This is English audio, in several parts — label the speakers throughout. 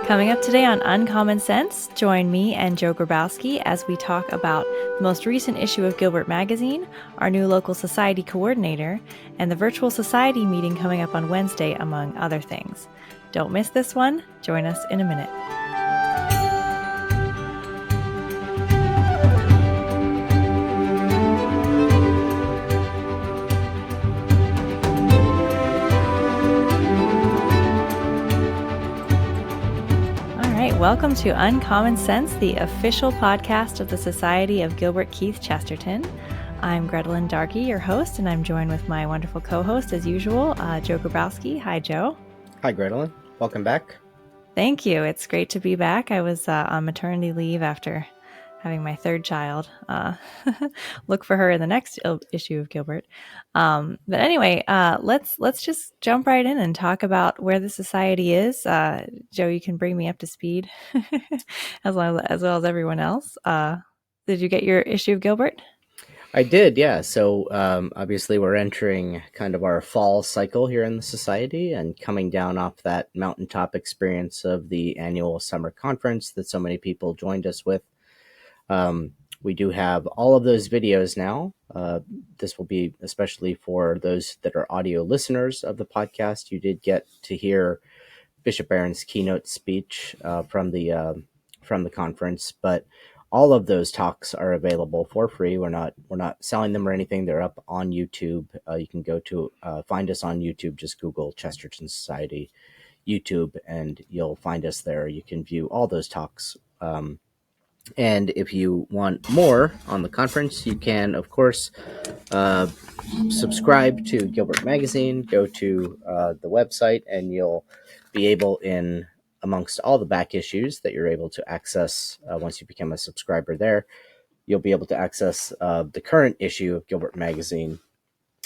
Speaker 1: Coming up today on Uncommon Sense, join me and Joe Grabowski as we talk about the most recent issue of Gilbert Magazine, our new local society coordinator, and the virtual society meeting coming up on Wednesday, among other things. Don't miss this one. Join us in a minute. Welcome to Uncommon Sense, the official podcast of the Society of Gilbert Keith Chesterton. I'm Grettelyn Darkey, your host, and I'm joined with my wonderful co-host, as usual, Joe Grabowski. Hi, Joe.
Speaker 2: Hi, Grettelyn. Welcome back.
Speaker 1: Thank you. It's great to be back. I was on maternity leave after having my third child. Look for her in the next issue of Gilbert. But anyway, let's just jump right in and talk about where the society is. Joe, you can bring me up to speed as well as everyone else. Did you get your issue of Gilbert?
Speaker 2: I did, yeah. So obviously we're entering kind of our fall cycle here in the society and coming down off that mountaintop experience of the annual summer conference that so many people joined us with. We do have all of those videos now. This will be especially for those that are audio listeners of the podcast. You did get to hear Bishop Barron's keynote speech from the conference, but all of those talks are available for free. We're not selling them or anything. They're up on YouTube. You can go to find us on YouTube. Just Google Chesterton Society YouTube, and you'll find us there. You can view all those talks. And if you want more on the conference, you can, of course, subscribe to Gilbert Magazine. Go to the website, and you'll be able, amongst all the back issues that you're able to access once you become a subscriber there, you'll be able to access the current issue of Gilbert Magazine,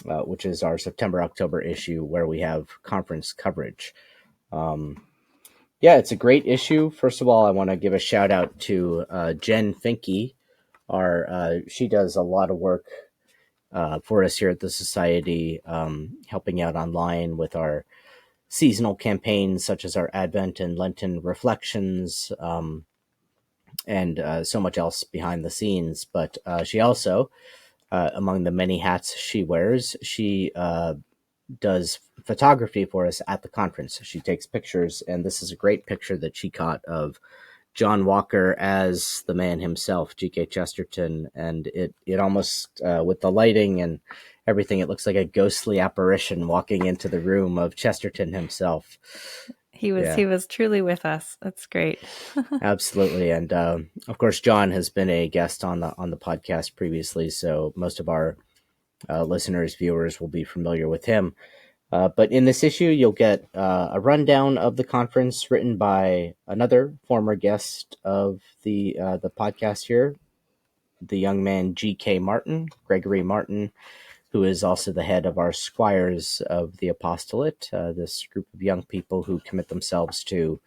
Speaker 2: which is our September-October issue, where we have conference coverage. Yeah, it's a great issue. First of all, I want to give a shout out to Jen Finke. She does a lot of work for us here at the Society, helping out online with our seasonal campaigns, such as our Advent and Lenten reflections, and so much else behind the scenes. But she also, among the many hats she wears, she does photography for us at the conference. She takes pictures, and this is a great picture that she caught of John Walker as the man himself, GK Chesterton, and it almost, with the lighting and everything, it looks like a ghostly apparition walking into the room of Chesterton himself.
Speaker 1: He was truly with us. That's great.
Speaker 2: Absolutely. And of course, John has been a guest on the podcast previously, so most of our listeners, viewers will be familiar with him. But in this issue, you'll get a rundown of the conference written by another former guest of the podcast here, the young man GK Martin, Gregory Martin, who is also the head of our Squires of the Apostolate, this group of young people who commit themselves to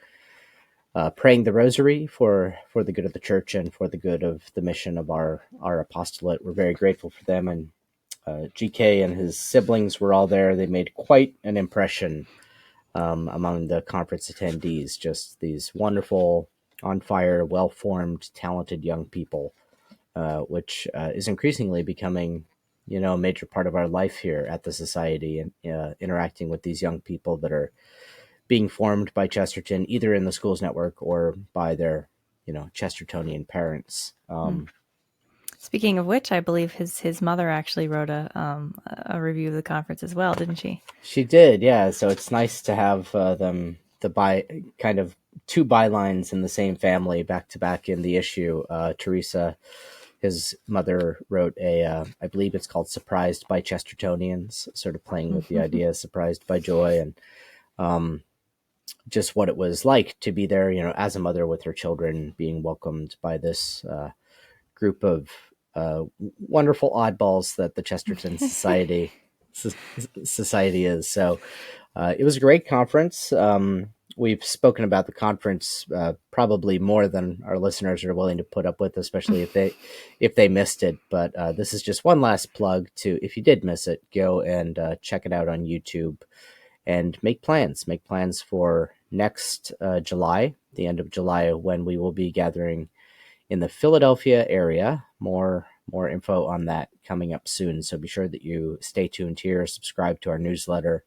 Speaker 2: praying the rosary for the good of the church and for the good of the mission of our apostolate. We're very grateful for them, and GK and his siblings were all there. They made quite an impression among the conference attendees, just these wonderful, on fire, well-formed, talented young people, which is increasingly becoming, a major part of our life here at the Society, and interacting with these young people that are being formed by Chesterton, either in the schools network or by their, Chestertonian parents.
Speaker 1: Speaking of which, I believe his mother actually wrote a review of the conference as well, didn't she?
Speaker 2: She did, yeah. So it's nice to have them kind of two bylines in the same family back to back in the issue. Teresa, his mother, wrote I believe it's called "Surprised by Chestertonians," sort of playing with the idea, surprised by joy, and just what it was like to be there, as a mother with her children, being welcomed by this group of wonderful oddballs that the Chesterton Society is. So it was a great conference. We've spoken about the conference probably more than our listeners are willing to put up with, especially if they missed it. But this is just one last plug to, if you did miss it, go and check it out on YouTube. and make plans. Make plans for next July, the end of July, when we will be gathering in the Philadelphia area. More info on that coming up soon. So be sure that you stay tuned here, subscribe to our newsletter,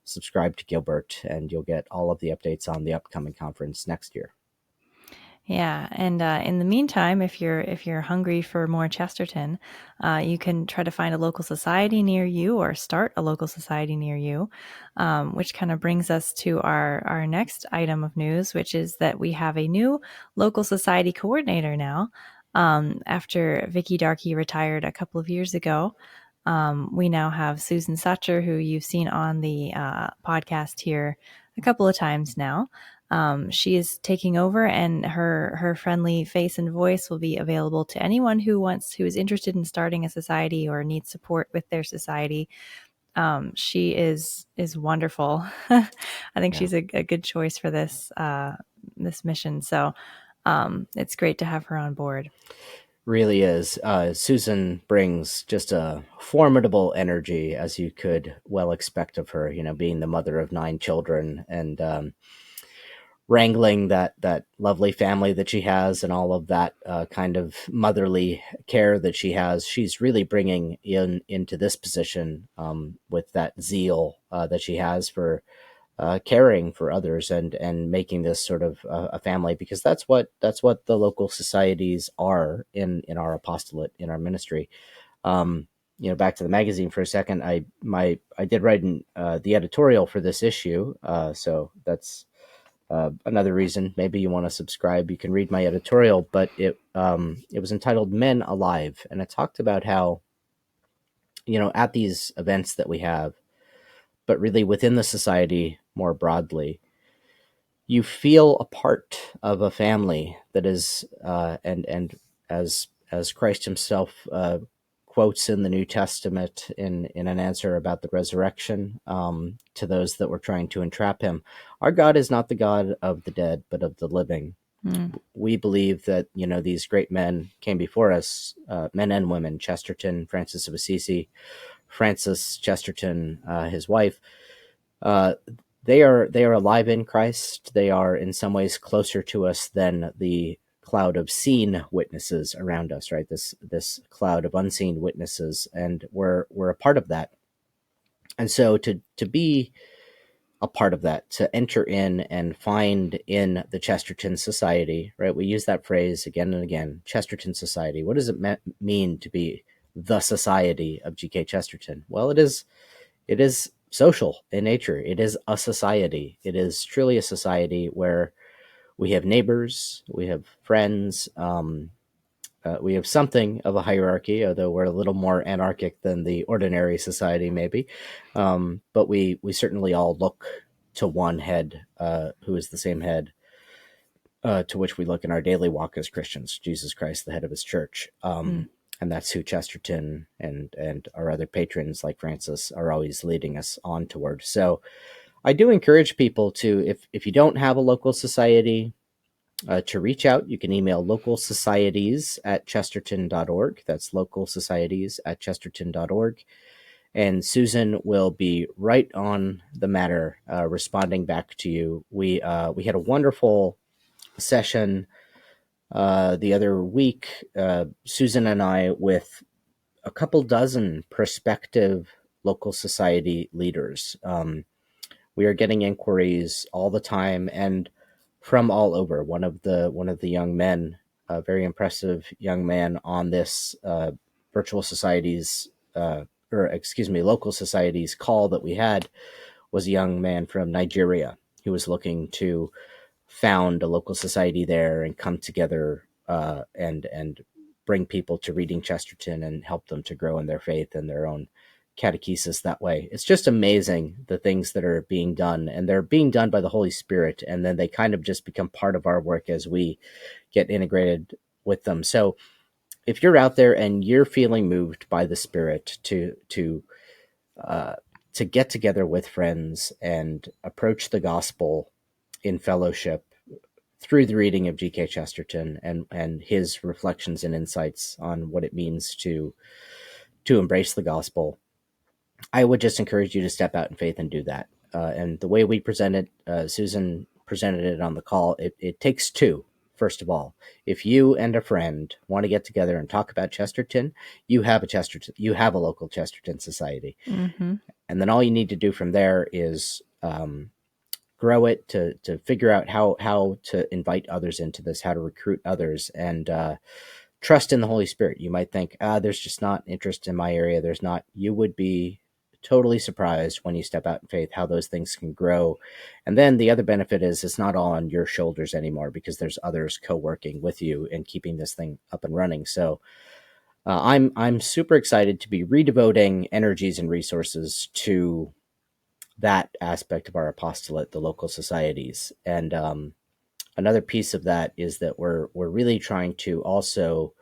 Speaker 2: subscribe to Gilbert, and you'll get all of the updates on the upcoming conference next year.
Speaker 1: Yeah, and in the meantime, if you're hungry for more Chesterton, you can try to find a local society near you or start a local society near you, which kind of brings us to our next item of news, which is that we have a new local society coordinator now. After Vicky Darkey retired a couple of years ago, we now have Susan Sutcher, who you've seen on the podcast here a couple of times now. She is taking over, and her friendly face and voice will be available to anyone who is interested in starting a society or needs support with their society. She is wonderful. I think
Speaker 2: Yeah.
Speaker 1: she's a good choice for this mission. So it's great to have her on board.
Speaker 2: Really is. Susan brings just a formidable energy, as you could well expect of her, being the mother of 9 children and wrangling that lovely family that she has and all of that kind of motherly care that she has. She's really bringing into this position with that zeal that she has for caring for others and making this sort of a family, because that's what the local societies are in our apostolate, in our ministry. Back to the magazine for a second. I did write the editorial for this issue, so that's another reason maybe you want to subscribe. You can read my editorial, but it was entitled "Men Alive," and it talked about how, at these events that we have, but really within the society more broadly, you feel a part of a family that is, and as Christ himself quotes in the New Testament in an answer about the resurrection to those that were trying to entrap him, our God is not the God of the dead, but of the living. We believe that these great men came before us, men and women: Chesterton, Francis of Assisi, Francis Chesterton, his wife. Uh, they are alive in Christ. They are in some ways closer to us than the cloud of seen witnesses around us, right? This cloud of unseen witnesses, and we're a part of that. And so to be a part of that, to enter in and find in the Chesterton Society, right? We use that phrase again and again, Chesterton Society. What does it mean to be the Society of GK Chesterton? Well, it is social in nature. It is a society. It is truly a society where we have neighbors, we have friends, we have something of a hierarchy, although we're a little more anarchic than the ordinary society, maybe. But we certainly all look to one head, who is the same head to which we look in our daily walk as Christians, Jesus Christ, the head of his church. And that's who Chesterton and our other patrons like Francis are always leading us on toward. So I do encourage people to, if you don't have a local society, to reach out. You can email localsocieties@chesterton.org. That's localsocieties@chesterton.org. And Susan will be right on the matter, responding back to you. We had a wonderful session the other week, Susan and I, with a couple dozen prospective local society leaders. We are getting inquiries all the time and from all over. One of the young men, a very impressive young man on this virtual societies, local societies call that we had, was a young man from Nigeria who was looking to found a local society there and come together and bring people to reading Chesterton and help them to grow in their faith and their own catechesis that way. It's just amazing the things that are being done, and they're being done by the Holy Spirit, and then they kind of just become part of our work as we get integrated with them. So if you're out there and you're feeling moved by the Spirit to get together with friends and approach the gospel in fellowship through the reading of G.K. Chesterton and his reflections and insights on what it means to embrace the gospel, I would just encourage you to step out in faith and do that. and the way we present it, Susan presented it on the call. It takes two. First of all, if you and a friend want to get together and talk about Chesterton, you have a local Chesterton society,
Speaker 1: Mm-hmm.
Speaker 2: and then all you need to do from there is grow it to figure out how to invite others into this, how to recruit others, and trust in the Holy Spirit. You might think, there's just not interest in my area. There's not. You would be totally surprised when you step out in faith how those things can grow. And then the other benefit is it's not all on your shoulders anymore because there's others co-working with you and keeping this thing up and running. So I'm super excited to be redevoting energies and resources to that aspect of our apostolate, the local societies. And another piece of that is that we're really trying to also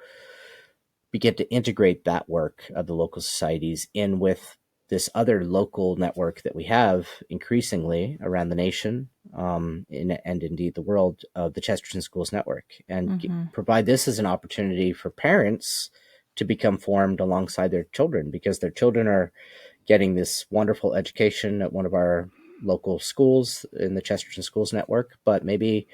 Speaker 2: begin to integrate that work of the local societies in with this other local network that we have increasingly around the nation, and indeed the world, of the Chesterton Schools Network, and
Speaker 1: Mm-hmm.
Speaker 2: provide this as an opportunity for parents to become formed alongside their children, because their children are getting this wonderful education at one of our local schools in the Chesterton Schools Network, but maybe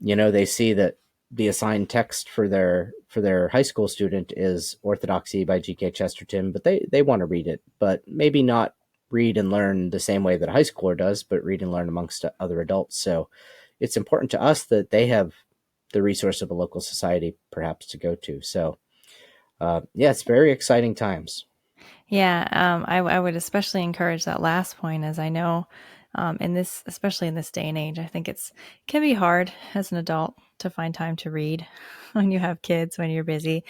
Speaker 2: they see that the assigned text for their high school student is Orthodoxy by GK Chesterton, but they want to read it, but maybe not read and learn the same way that a high schooler does, but read and learn amongst other adults. So it's important to us that they have the resource of a local society perhaps to go to. So yeah, it's very exciting times.
Speaker 1: Yeah, I would especially encourage that last point, as I know, in this, especially in this day and age, I think it can be hard as an adult to find time to read when you have kids, when you're busy.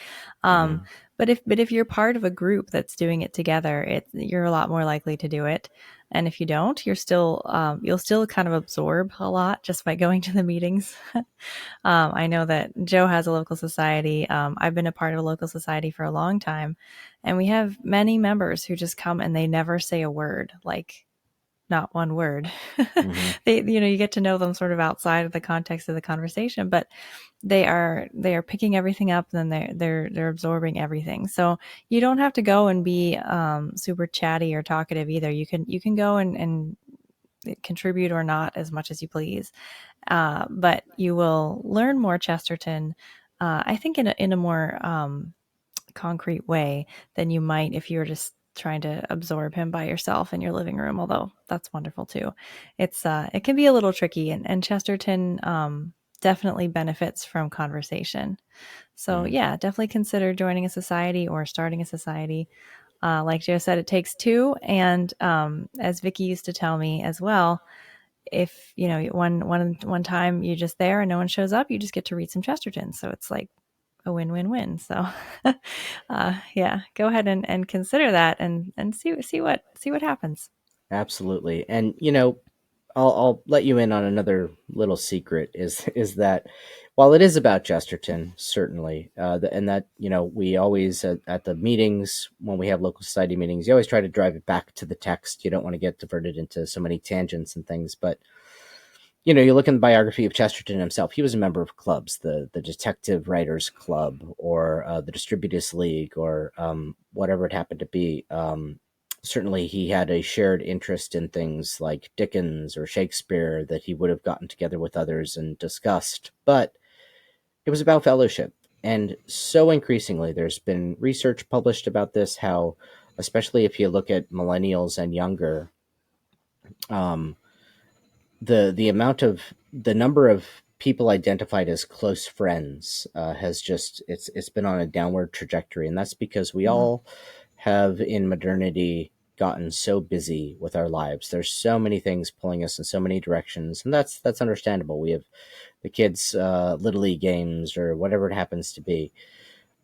Speaker 1: Um,
Speaker 2: Hmm.
Speaker 1: but if you're part of a group that's doing it together, you're a lot more likely to do it. And if you don't, you'll still kind of absorb a lot just by going to the meetings. I know that Joe has a local society. I've been a part of a local society for a long time, and we have many members who just come and they never say a word, like not one word.
Speaker 2: Hmm.
Speaker 1: You get to know them sort of outside of the context of the conversation, but they are picking everything up, and then they're absorbing everything. So you don't have to go and be super chatty or talkative either. You can go and contribute or not as much as you please, but you will learn more Chesterton, I think, in a more concrete way than you might if you were just trying to absorb him by yourself in your living room. Although that's wonderful too. It can be a little tricky, and Chesterton definitely benefits from conversation. So
Speaker 2: Hmm.
Speaker 1: yeah, definitely consider joining a society or starting a society. Like Joe said, it takes two, and as Vicky used to tell me as well, if one time you're just there and no one shows up, you just get to read some Chesterton. So it's like a win-win-win. So yeah, go ahead and consider that, and see what happens.
Speaker 2: Absolutely. And I'll let you in on another little secret, is that while it is about Chesterton, certainly, and that we always at the meetings, when we have local society meetings, you always try to drive it back to the text. You don't want to get diverted into so many tangents and things, but you look in the biography of Chesterton himself. He was a member of clubs, the Detective Writers Club, or the Distributist League, or whatever it happened to be. Certainly, he had a shared interest in things like Dickens or Shakespeare that he would have gotten together with others and discussed. But it was about fellowship, and so increasingly, there's been research published about this. How, especially if you look at millennials and younger, um, the number of people identified as close friends has just it's been on a downward trajectory, and that's because we
Speaker 1: Mm.
Speaker 2: all have in modernity gotten so busy with our lives. There's so many things pulling us in so many directions, and that's understandable. We have the kids' little league games or whatever it happens to be,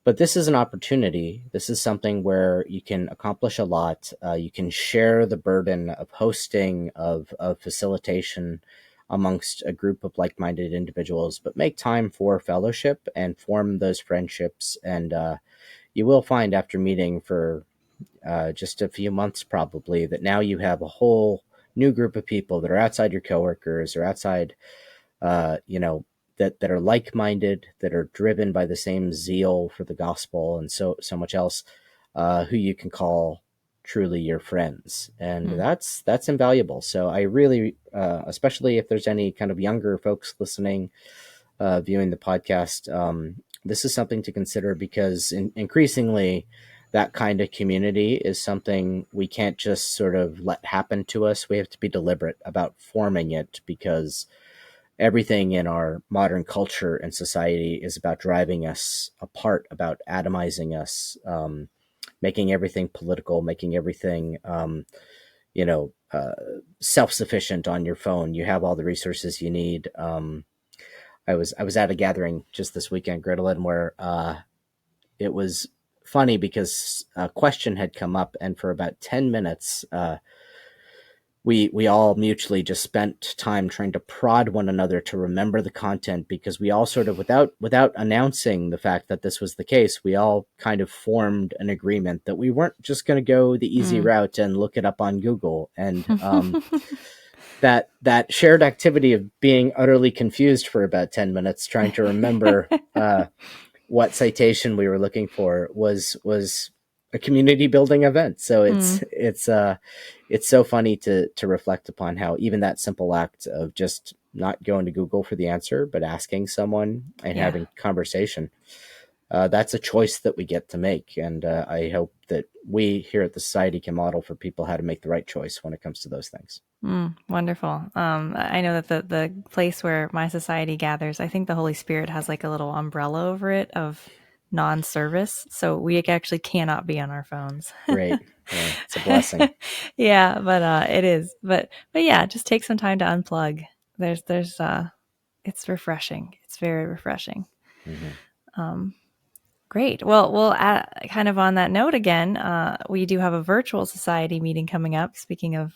Speaker 2: but this is an opportunity. This is something where you can accomplish a lot. You can share the burden of hosting, of facilitation amongst a group of like-minded individuals, but make time for fellowship and form those friendships. And you will find, after meeting for just a few months probably, that now you have a whole new group of people that are outside your coworkers or outside, that are like-minded, that are driven by the same zeal for the gospel and so much else, who you can call truly your friends, and
Speaker 1: Mm.
Speaker 2: that's invaluable. So I really, especially if there's any kind of younger folks listening, viewing the podcast, this is something to consider, because increasingly that kind of community is something we can't just sort of let happen to us. We have to be deliberate about forming it, because everything in our modern culture and society is about driving us apart, about atomizing us, making everything political, making everything, you know, self-sufficient on your phone. You have all the resources you need. I was at a gathering just this weekend, Grettelyn, where it was funny because a question had come up, and for about 10 minutes, we all mutually just spent time trying to prod one another to remember the content, because we all sort of, without announcing the fact that this was the case, we all kind of formed an agreement that we weren't just going to go the easy
Speaker 1: Mm.
Speaker 2: route and look it up on Google. And that shared activity of being utterly confused for about 10 minutes trying to remember what citation we were looking for was a community building event. So
Speaker 1: Mm.
Speaker 2: it's so funny to reflect upon how even that simple act of just not going to Google for the answer, but asking someone and
Speaker 1: Yeah.
Speaker 2: having conversation, that's a choice that we get to make. And I hope that we here at the Society can model for people how to make the right choice when it comes to those things.
Speaker 1: Wonderful. I know that the place where my society gathers, I think the Holy Spirit has like a little umbrella over it of non-service, so we actually cannot be on our phones.
Speaker 2: Great. Yeah, it's a blessing.
Speaker 1: Yeah, but it is. But yeah, just take some time to unplug. There's it's refreshing. It's very refreshing.
Speaker 2: Hmm.
Speaker 1: Um, Great. Well, kind of on that note again, we do have a virtual society meeting coming up. Speaking of,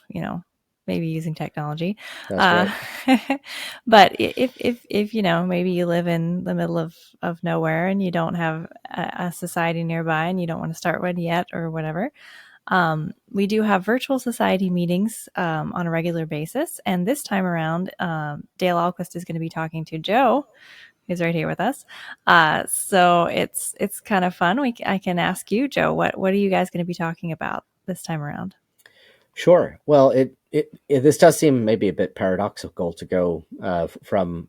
Speaker 1: maybe using technology,
Speaker 2: That's
Speaker 1: uh,
Speaker 2: right.
Speaker 1: but if maybe you live in the middle of nowhere and you don't have a society nearby and you don't want to start one yet or whatever, we do have virtual society meetings on a regular basis. And this time around, Dale Alquist is going to be talking to Joe, who's right here with us. So it's kind of fun. I can ask you, Joe, what are you guys going to be talking about this time around?
Speaker 2: Sure. Well, this does seem maybe a bit paradoxical to go from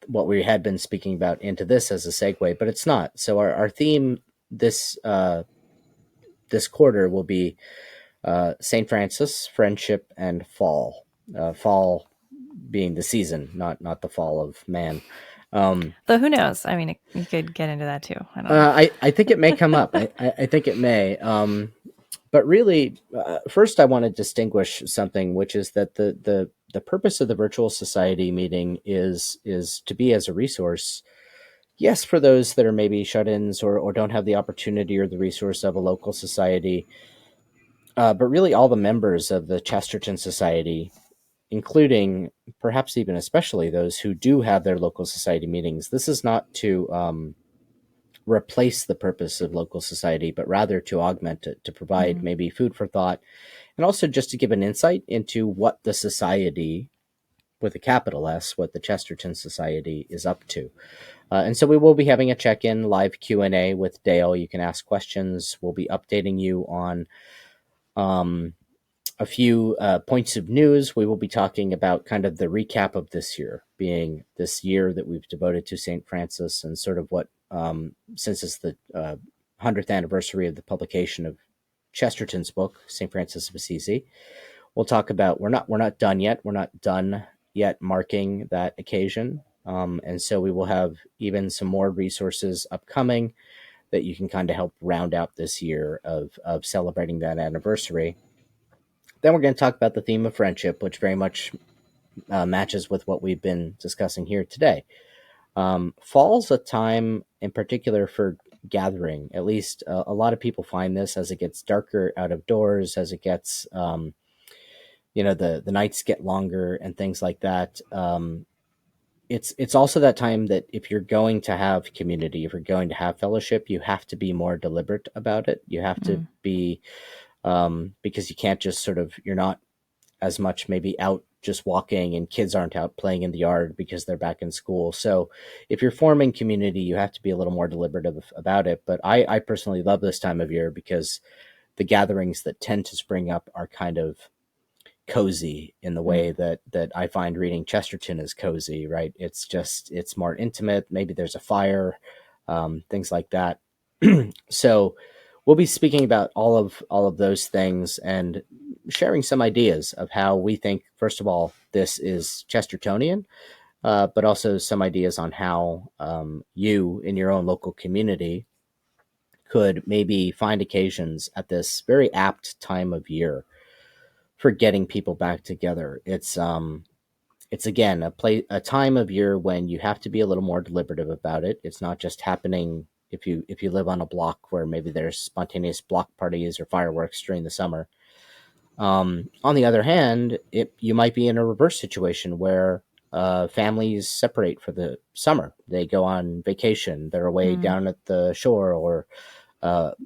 Speaker 2: what we had been speaking about into this as a segue, but it's not. So our theme this quarter will be Saint Francis, friendship, and fall. Fall being the season, not the fall of man.
Speaker 1: Though who knows? I mean, you could get into that too. I don't know.
Speaker 2: I think it may come up. I think it may. But really, first, I want to distinguish something, which is that the purpose of the virtual society meeting is to be as a resource. Yes, for those that are maybe shut-ins or don't have the opportunity or the resource of a local society, but really all the members of the Chesterton Society, including perhaps even especially those who do have their local society meetings. This is not to replace the purpose of local society, but rather to augment it, to provide
Speaker 1: Mm,
Speaker 2: maybe food for thought, and also just to give an insight into what the society, with a capital S, what the Chesterton Society is up to. And so we will be having a check-in live Q&A with Dale. You can ask questions. We'll be updating you on um, a few points of news. We will be talking about kind of the recap of this year, being this year that we've devoted to St. Francis, and sort of what, since it's the 100th anniversary of the publication of Chesterton's book, St. Francis of Assisi. We'll talk about, we're not done yet. We're not done yet marking that occasion. And so we will have even some more resources upcoming that you can kind of help round out this year of celebrating that anniversary. Then we're going to talk about the theme of friendship, which very much matches with what we've been discussing here today. Fall's a time in particular for gathering. At least a lot of people find this as it gets darker out of doors, as it gets, the nights get longer and things like that. It's also that time that if you're going to have community, if you're going to have fellowship, you have to be more deliberate about it. You have to
Speaker 1: mm,
Speaker 2: be, because you can't just sort of, you're not as much maybe out just walking, and kids aren't out playing in the yard because they're back in school. So if you're forming community, you have to be a little more deliberative about it. But I personally love this time of year because the gatherings that tend to spring up are kind of cozy in the way that I find reading Chesterton is cozy, right? It's more intimate. Maybe there's a fire, things like that. So we'll be speaking about all of those things and sharing some ideas of how we think, first of all, this is Chestertonian, but also some ideas on how you in your own local community could maybe find occasions at this very apt time of year for getting people back together. It's again a time of year when you have to be a little more deliberative about it. It's not just happening if you live on a block where maybe there's spontaneous block parties or fireworks during the summer. On the other hand, you might be in a reverse situation where families separate for the summer. They go on vacation. They're away down at the shore, or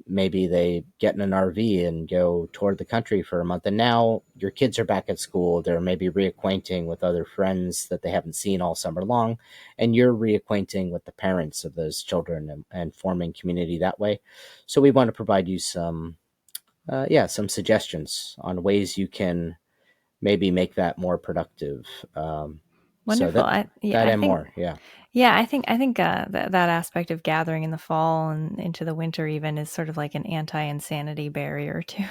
Speaker 2: maybe they get in an RV and go toward the country for a month. And now your kids are back at school. They're maybe reacquainting with other friends that they haven't seen all summer long. And you're reacquainting with the parents of those children and forming community that way. So we want to provide you some suggestions on ways you can maybe make that more productive. So
Speaker 1: Wonderful.
Speaker 2: that
Speaker 1: Yeah,
Speaker 2: that
Speaker 1: I
Speaker 2: and
Speaker 1: think.
Speaker 2: more, yeah,
Speaker 1: Yeah, I think that aspect of gathering in the fall and into the winter even is sort of like an anti-insanity barrier too,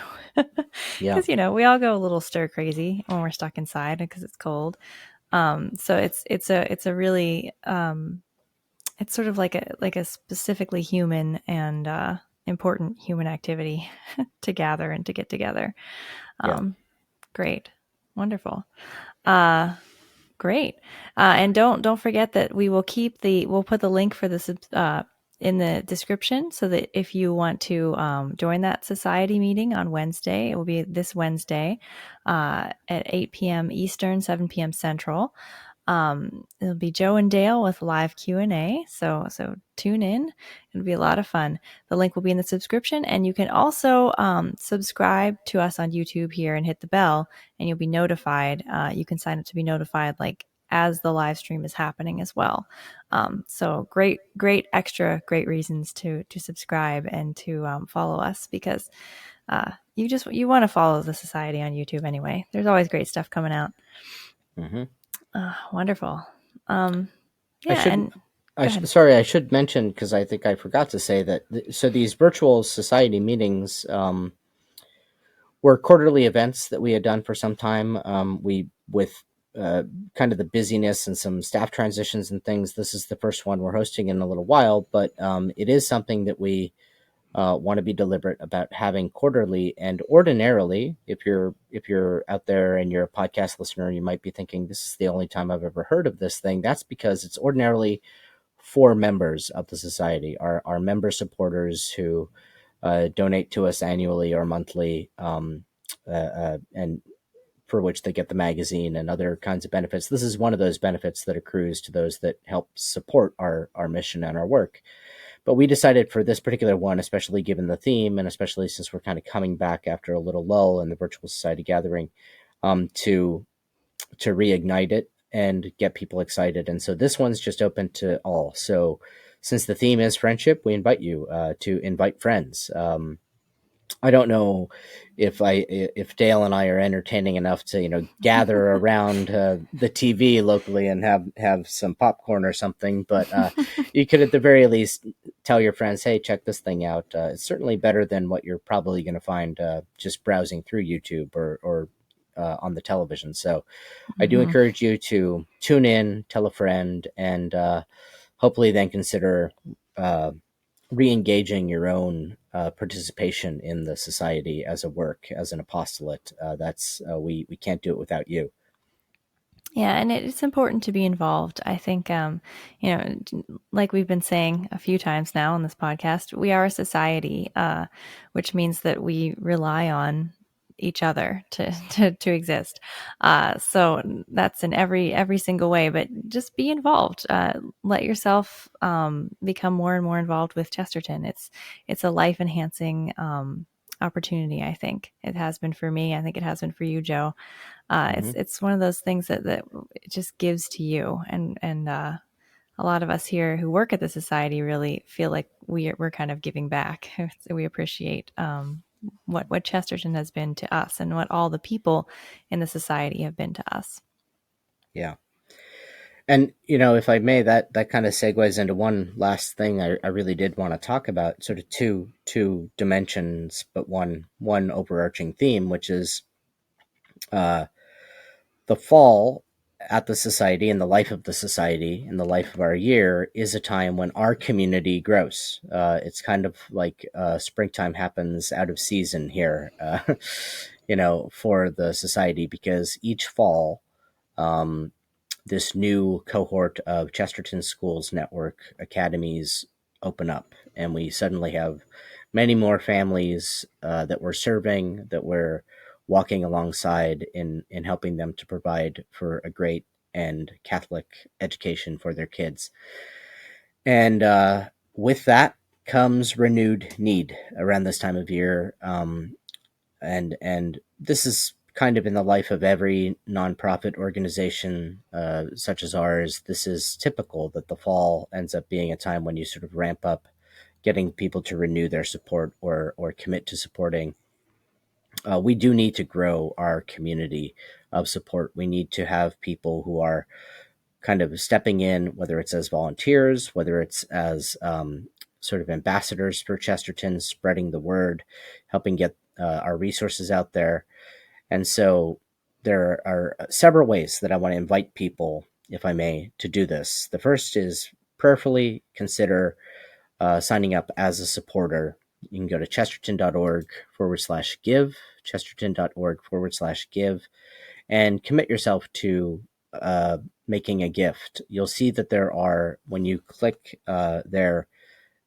Speaker 2: yeah,
Speaker 1: because we all go a little stir crazy when we're stuck inside because it's cold. So it's a really it's sort of like a specifically human and important human activity to gather and to get together.
Speaker 2: yeah.
Speaker 1: Um, Great, wonderful. Uh, Great. And don't forget that we'll put the link for this in the description so that if you want to join that society meeting on Wednesday, it will be this Wednesday at 8 p.m. Eastern, 7 p.m. Central. It'll be Joe and Dale with live Q&A. So tune in. It'll be a lot of fun. The link will be in the subscription, and you can also subscribe to us on YouTube here and hit the bell, and you'll be notified. You can sign up to be notified like as the live stream is happening as well. So great great reasons to subscribe and to follow us, because you want to follow the society on YouTube anyway. There's always great stuff coming out.
Speaker 2: Hmm.
Speaker 1: Wonderful.
Speaker 2: I
Speaker 1: Yeah,
Speaker 2: should
Speaker 1: and go ahead.
Speaker 2: sorry, I should mention, because I think I forgot to say that. So these virtual society meetings were quarterly events that we had done for some time. We with kind of the busyness and some staff transitions and things. This is the first one we're hosting in a little while, but it is something that we want to be deliberate about having quarterly. And ordinarily, if you're out there and you're a podcast listener, you might be thinking, this is the only time I've ever heard of this thing. That's because it's ordinarily for members of the society, our member supporters who donate to us annually or monthly, and for which they get the magazine and other kinds of benefits. This is one of those benefits that accrues to those that help support our mission and our work. But we decided for this particular one, especially given the theme, and especially since we're kind of coming back after a little lull in the virtual society gathering, to reignite it and get people excited. And so this one's just open to all. So since the theme is friendship, we invite you to invite friends. I don't know if Dale and I are entertaining enough to gather around the TV locally and have some popcorn or something, but you could at the very least tell your friends, hey, check this thing out. It's certainly better than what you're probably going to find just browsing through YouTube or on the television. So I do
Speaker 1: Mm-hmm.
Speaker 2: encourage you to tune in, tell a friend, and hopefully then consider uh, re-engaging your own participation in the society as a work, as an apostolate. That's we can't do it without you.
Speaker 1: Yeah, and it's important to be involved. I think, like we've been saying a few times now on this podcast, we are a society, which means that we rely on each other to exist. So that's in every single way. But just be involved. Let yourself become more and more involved with Chesterton. It's a life enhancing opportunity. I think it has been for me. I think it has been for you, Joe.
Speaker 2: Hmm.
Speaker 1: It's one of those things that it just gives to you, and a lot of us here who work at the society really feel like we're kind of giving back. We appreciate what Chesterton has been to us and what all the people in the society have been to us.
Speaker 2: Yeah. And if I may, that kind of segues into one last thing I really did want to talk about, sort of two dimensions, but one overarching theme, which is uh, the fall at the society and the life of the society and the life of our year is a time when our community grows. It's kind of like springtime happens out of season here, for the society, because each fall, um, this new cohort of Chesterton Schools Network academies open up, and we suddenly have many more families that we're serving, that we're walking alongside in helping them to provide for a great and Catholic education for their kids. And with that comes renewed need around this time of year. And this is kind of in the life of every nonprofit organization such as ours. This is typical that the fall ends up being a time when you sort of ramp up getting people to renew their support or commit to supporting. We do need to grow our community of support. We need to have people who are kind of stepping in, whether it's as volunteers, whether it's as sort of ambassadors for Chesterton, spreading the word, helping get our resources out there. And so there are several ways that I want to invite people, if I may, to do this. The first is prayerfully consider signing up as a supporter. You can go to chesterton.org/give, chesterton.org/give, and commit yourself to making a gift. You'll see that there are, when you click there,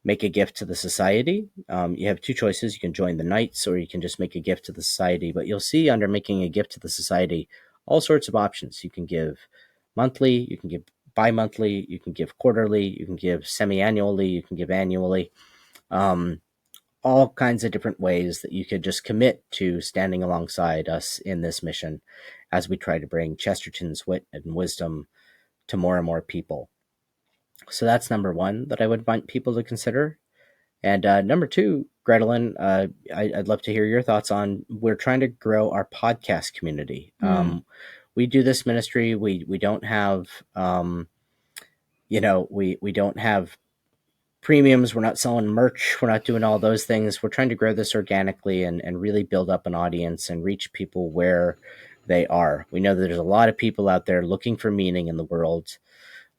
Speaker 2: make a gift to the society. You have two choices. You can join the Knights or you can just make a gift to the society. But you'll see under making a gift to the society all sorts of options. You can give monthly, you can give bi-monthly, you can give quarterly, you can give semi-annually, you can give annually. All kinds of different ways that you could just commit to standing alongside us in this mission as we try to bring Chesterton's wit and wisdom to more and more people. So that's number one that I would want people to consider. And number two, Grettelyn, I'd love to hear your thoughts on, we're trying to grow our podcast community. We do this ministry. We don't have, we don't have premiums. We're not selling merch. We're not doing all those things. We're trying to grow this organically and really build up an audience and reach people where they are. We know that there's a lot of people out there looking for meaning in the world,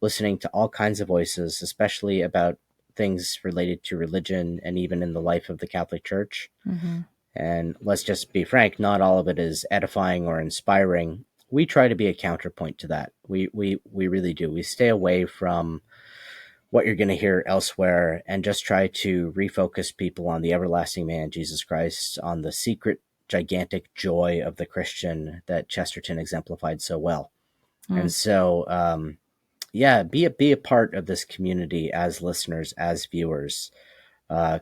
Speaker 2: listening to all kinds of voices, especially about things related to religion and even in the life of the Catholic Church.
Speaker 1: Mm-hmm.
Speaker 2: And let's just be frank, not all of it is edifying or inspiring. We try to be a counterpoint to that. We really do. We stay away from what you're going to hear elsewhere and just try to refocus people on the everlasting man, Jesus Christ, on the secret, gigantic joy of the Christian that Chesterton exemplified so well. And so, be a part of this community as listeners, as viewers.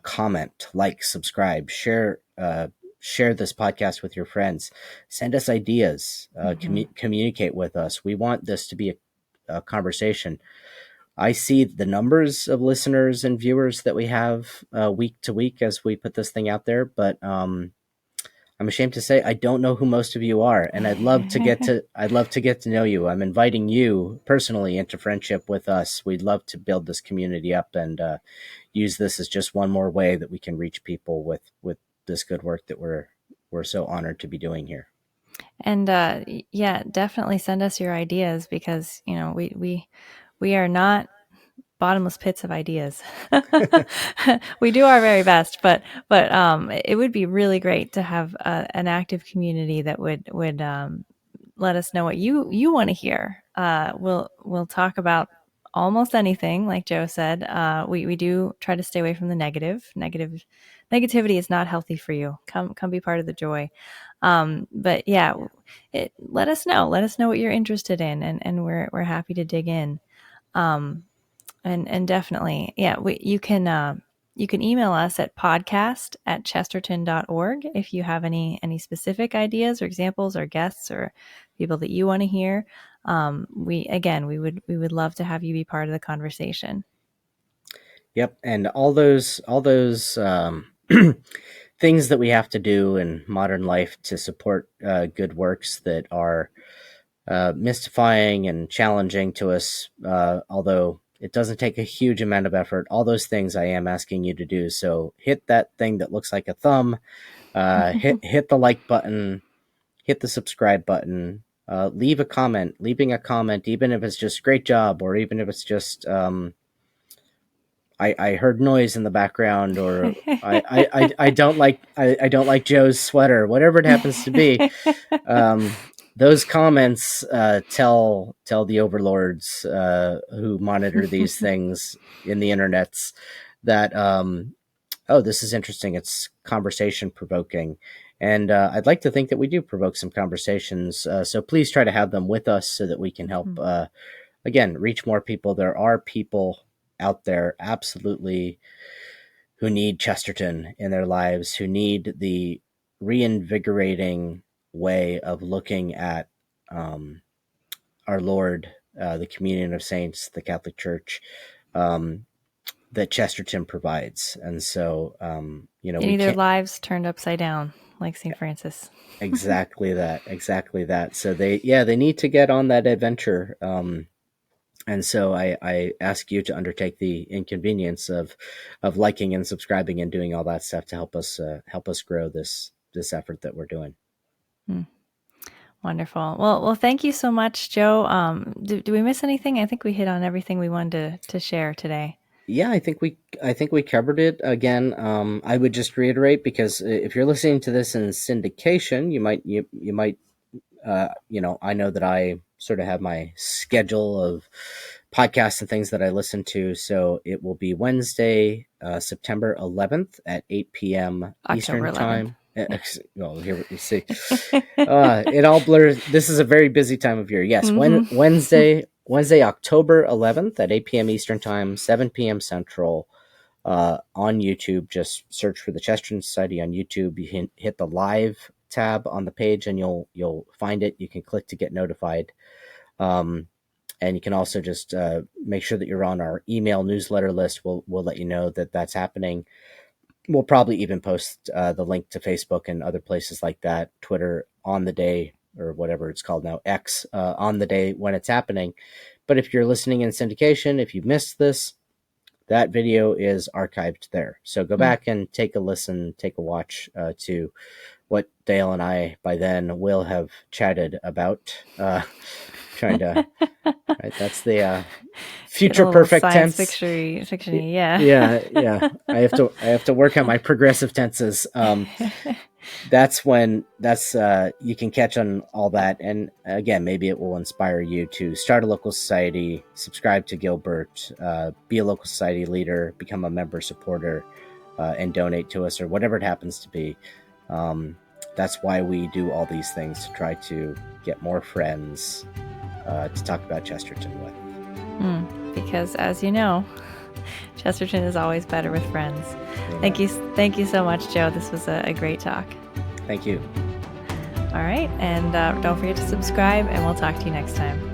Speaker 2: Comment, like, subscribe, share this podcast with your friends. Send us ideas. Communicate with us. We want this to be a conversation. I see the numbers of listeners and viewers that we have week to week as we put this thing out there, but I'm ashamed to say I don't know who most of you are, and I'd love to get to know you. I'm inviting you personally into friendship with us. We'd love to build this community up and use this as just one more way that we can reach people with this good work that we're so honored to be doing here.
Speaker 1: And definitely send us your ideas, because we are not bottomless pits of ideas. We do our very best, but it would be really great to have an active community that would let us know what you want to hear. We'll talk about almost anything, like Joe said. We do try to stay away from the negativity is not healthy for you. Come be part of the joy. But yeah, let us know what you're interested in, and we're happy to dig in. And definitely, yeah, you can email us at podcast@chesterton.org if you have any specific ideas or examples or guests or people that you want to hear. We would love to have you be part of the conversation.
Speaker 2: Yep, and all those things that we have to do in modern life to support good works that are mystifying and challenging to us, although it doesn't take a huge amount of effort. All those things I am asking you to do. So hit that thing that looks like a thumb, hit the like button, hit the subscribe button, leave a comment. Leaving a comment, even if it's just great job, or even if it's just I heard noise in the background, or I don't like I don't like Joe's sweater, whatever it happens to be. Those comments tell the overlords who monitor these things in the internets that oh, this is interesting. It's conversation provoking. And I'd like to think that we do provoke some conversations. So please try to have them with us so that we can help, again, reach more people. There are people out there absolutely who need Chesterton in their lives, who need the reinvigorating way of looking at our Lord, the communion of saints, the Catholic Church, that Chesterton provides. And so,
Speaker 1: They
Speaker 2: we
Speaker 1: need their
Speaker 2: can't.
Speaker 1: lives turned upside down, like St. Francis.
Speaker 2: Exactly that. So they need to get on that adventure. And so I ask you to undertake the inconvenience of liking and subscribing and doing all that stuff to help us grow this effort that we're doing.
Speaker 1: Wonderful. Well, thank you so much, Joe. Do we miss anything? I think we hit on everything we wanted to share today.
Speaker 2: Yeah, I think we covered it. Again, I would just reiterate, because if you're listening to this in syndication, you might I know that I sort of have my schedule of podcasts and things that I listen to. So it will be Wednesday, September 11th at 8 p.m.
Speaker 1: October
Speaker 2: Eastern
Speaker 1: 11th.
Speaker 2: time. Well, here you see, it all blurs. This is a very busy time of year. Yes, Wednesday, October 11th at 8 p.m. Eastern time, 7 p.m. Central. On YouTube, just search for the Chesterton Society on YouTube. You hit the live tab on the page, and you'll find it. You can click to get notified, and you can also just make sure that you're on our email newsletter list. We'll let you know that that's happening. We'll probably even post the link to Facebook and other places like that, Twitter, on the day, or whatever it's called now, X, on the day when it's happening. But if you're listening in syndication, if you missed this, that video is archived there. So go back and take a listen, take a watch to what Dale and I by then will have chatted about. Trying to, right? That's the future perfect
Speaker 1: science
Speaker 2: tense.
Speaker 1: Fiction, yeah.
Speaker 2: Yeah. I have to work on my progressive tenses. That's you can catch on all that, and again, maybe it will inspire you to start a local society, subscribe to Gilbert, be a local society leader, become a member supporter, and donate to us, or whatever it happens to be. That's why we do all these things, to try to get more friends to talk about Chesterton with.
Speaker 1: Because, as you know, Chesterton is always better with friends. Thank you so much, Joe. This was a great talk.
Speaker 2: Thank you.
Speaker 1: All right, and don't forget to subscribe, and we'll talk to you next time.